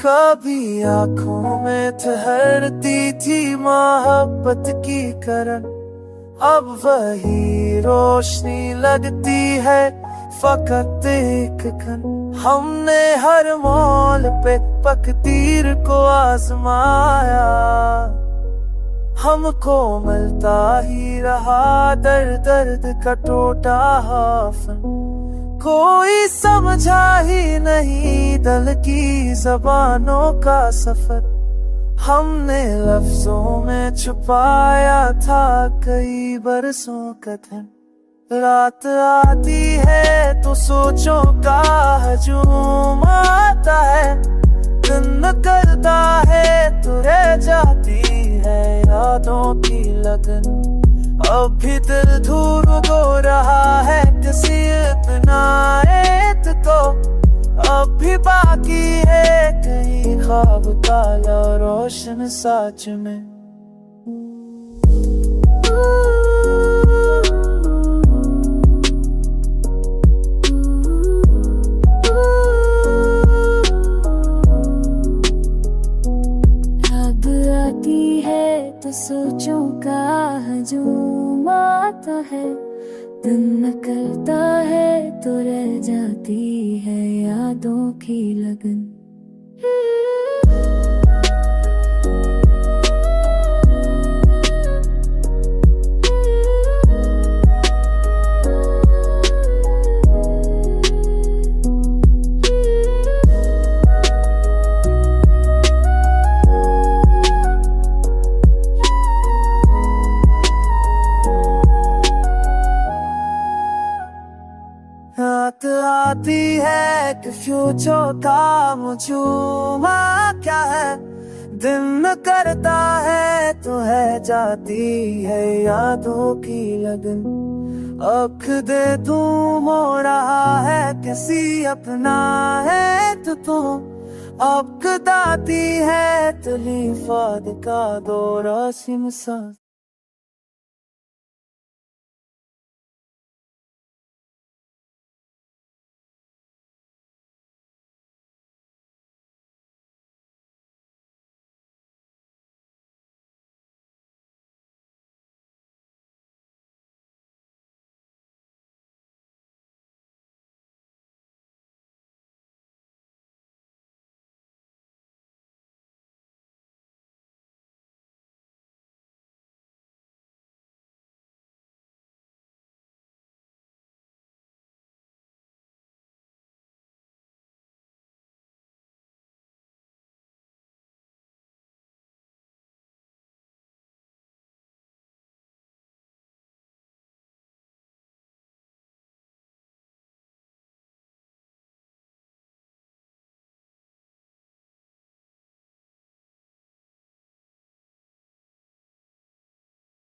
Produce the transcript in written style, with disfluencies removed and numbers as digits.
कभी आंखों में ठहरती थी मोहब्बत की करन, अब वही रोशनी लगती है फकत एक कन। हमने हर मोल पे तकदीर को आजमाया, हमको मिलता ही रहा दर्द दर्द का टोटा हाफन। कोई समझा ही नहीं दिल की ज़बानों का सफर, हमने लफ्जों में छुपाया था कई बरसों का धन। रात आती है तो सोचों का हजूम आता है, दिन करता है तो रह जाती है यादों की लगन। अब भी दिल ढूंढ दो रहा है किसी इतनाएत को, अब भी बाकी है कहीं ख्वाब काला रोशन साच में। तो सोचों का हजूम आता है, दिन निकलता है तो रह जाती है यादों की लगन। रात आती है कि फ्यूचर का मुझूमा क्या है, दिन करता है तो है जाती है यादों की लगन। अख दे तू हो रहा है किसी अपना है तो तुम, अब दाती है तलीफाद का दौरा सिमसा।